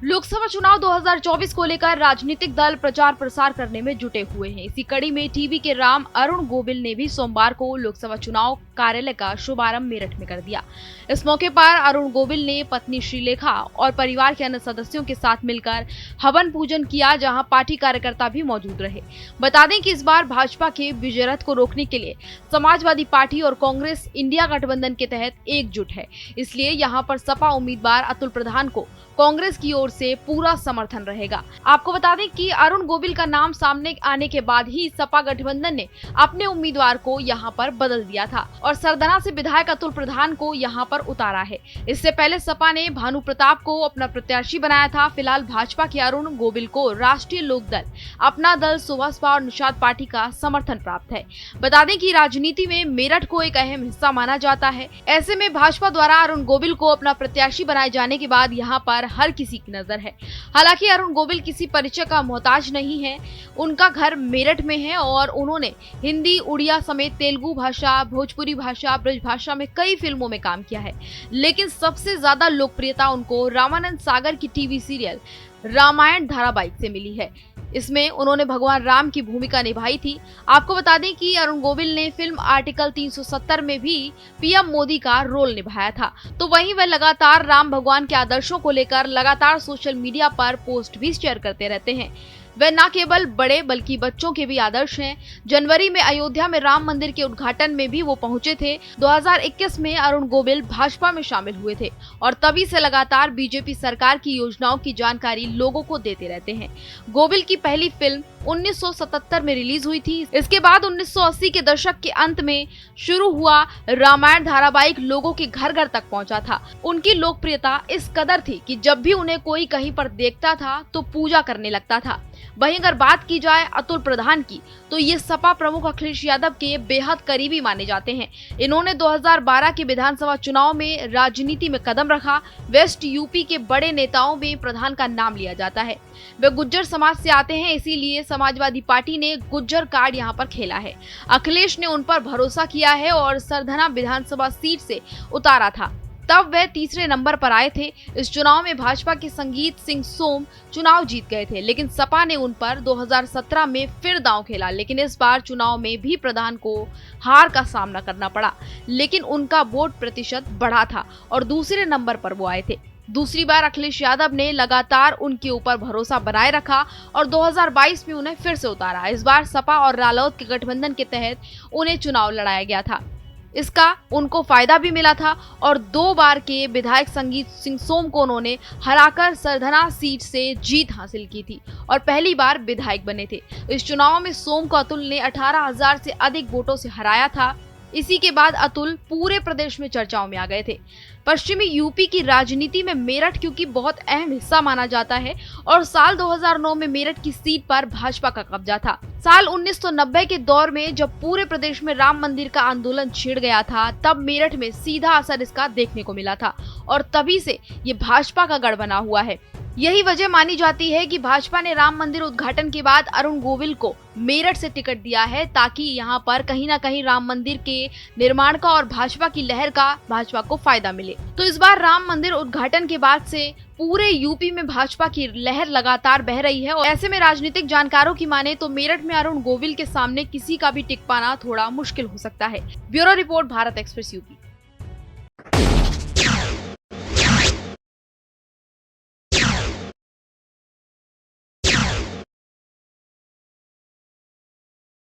लोकसभा चुनाव 2024 को लेकर राजनीतिक दल प्रचार प्रसार करने में जुटे हुए हैं। इसी कड़ी में टीवी के राम अरुण गोविल ने भी सोमवार को लोकसभा चुनाव कार्यालय का शुभारंभ मेरठ में कर दिया। इस मौके पर अरुण गोविल ने पत्नी श्रीलेखा और परिवार के अन्य सदस्यों के साथ मिलकर हवन पूजन किया, जहां पार्टी कार्यकर्ता भी मौजूद रहे। बता दें कि इस बार भाजपा के विजय रथ को रोकने के लिए समाजवादी पार्टी और कांग्रेस इंडिया गठबंधन के तहत एकजुट है, इसलिए यहाँ पर सपा उम्मीदवार अतुल प्रधान को कांग्रेस की ओर से पूरा समर्थन रहेगा। आपको बता दें कि अरुण गोविल का नाम सामने आने के बाद ही सपा गठबंधन ने अपने उम्मीदवार को यहां पर बदल दिया था और सरधना से विधायक अतुल प्रधान को यहां पर उतारा है। इससे पहले सपा ने भानु प्रताप को अपना प्रत्याशी बनाया था। फिलहाल भाजपा के अरुण गोविल को राष्ट्रीय लोक दल, अपना दल, सुभाषपा और निषाद पार्टी का समर्थन प्राप्त है। बता दें कि राजनीति में मेरठ को एक अहम हिस्सा माना जाता है। ऐसे में भाजपा द्वारा अरुण गोविल को अपना प्रत्याशी बनाए जाने के बाद यहाँ पर हर किसी की नजर है। हालांकि अरुण गोविल किसी परिचय का मोहताज नहीं है। उनका घर मेरठ में है और उन्होंने हिंदी, उड़िया समेत तेलुगु भाषा, भोजपुरी भाषा, ब्रज भाषा में कई फिल्मों में काम किया है। लेकिन सबसे ज्यादा लोकप्रियता उनको रामानंद सागर की टीवी सीरियल रामायण धारावाहिक से मिली है। इसमें उन्होंने भगवान राम की भूमिका निभाई थी। आपको बता दें कि अरुण गोविल ने फिल्म आर्टिकल 370 में भी पीएम मोदी का रोल निभाया था। तो वहीं वह लगातार राम भगवान के आदर्शों को लेकर लगातार सोशल मीडिया पर पोस्ट भी शेयर करते रहते हैं। वह न केवल बड़े बल्कि बच्चों के भी आदर्श हैं। जनवरी में अयोध्या में राम मंदिर के उद्घाटन में भी वो पहुंचे थे। 2021 में अरुण गोविल भाजपा में शामिल हुए थे और तभी से लगातार बीजेपी सरकार की योजनाओं की जानकारी लोगों को देते रहते हैं। गोविल की पहली फिल्म 1977 में रिलीज हुई थी। इसके बाद 1980 के दशक के अंत में शुरू हुआ रामायण धारावाहिक लोगों के घर घर तक पहुंचा था। उनकी लोकप्रियता इस कदर थी कि जब भी उन्हें कोई कहीं पर देखता था तो पूजा करने लगता था। वहीं अगर बात की जाए अतुल प्रधान की, तो ये सपा प्रमुख अखिलेश यादव के बेहद करीबी माने जाते हैं। इन्होंने 2012 के विधानसभा चुनाव में राजनीति में कदम रखा। वेस्ट यूपी के बड़े नेताओं में प्रधान का नाम लिया जाता है। वे गुज्जर समाज से आते हैं, इसीलिए समाजवादी पार्टी ने गुज्जर कार्ड यहाँ पर खेला है। अखिलेश ने उन पर भरोसा किया है और सरधना विधानसभा सीट से उतारा था, तब वह तीसरे नंबर पर आए थे। इस चुनाव में भाजपा के संगीत सिंह सोम चुनाव जीत गए थे, लेकिन सपा ने उन पर 2017 में फिर दांव खेला। लेकिन इस बार चुनाव में भी प्रधान को हार का सामना करना पड़ा, लेकिन उनका वोट प्रतिशत बढ़ा था और दूसरे नंबर पर वो आए थे। दूसरी बार अखिलेश यादव ने लगातार उनके ऊपर भरोसा बनाए रखा और 2022 में उन्हें फिर से उतारा। इस बार सपा और रालोद के गठबंधन के तहत उन्हें चुनाव लड़ाया गया था। इसका उनको फायदा भी मिला था और 2 बार के विधायक संगीत सिंह सोम को उन्होंने हराकर सरधना सीट से जीत हासिल की थी और पहली बार विधायक बने थे। इस चुनाव में सोम को अतुल ने 18,000 से अधिक वोटों से हराया था। इसी के बाद अतुल पूरे प्रदेश में चर्चाओं में आ गए थे। पश्चिमी यूपी की राजनीति में मेरठ क्योंकि बहुत अहम हिस्सा माना जाता है और साल 2009 में मेरठ की सीट पर भाजपा का कब्जा था। साल 1990 के दौर में जब पूरे प्रदेश में राम मंदिर का आंदोलन छिड़ गया था, तब मेरठ में सीधा असर इसका देखने को मिला था और तभी से ये भाजपा का गढ़ बना हुआ है। यही वजह मानी जाती है कि भाजपा ने राम मंदिर उद्घाटन के बाद अरुण गोविल को मेरठ से टिकट दिया है, ताकि यहां पर कहीं ना कहीं राम मंदिर के निर्माण का और भाजपा की लहर का भाजपा को फायदा मिले। तो इस बार राम मंदिर उद्घाटन के बाद से पूरे यूपी में भाजपा की लहर लगातार बह रही है और ऐसे में राजनीतिक जानकारों की माने तो मेरठ में अरुण गोविल के सामने किसी का भी टिक पाना थोड़ा मुश्किल हो सकता है। Bureau report, Bharat express UP.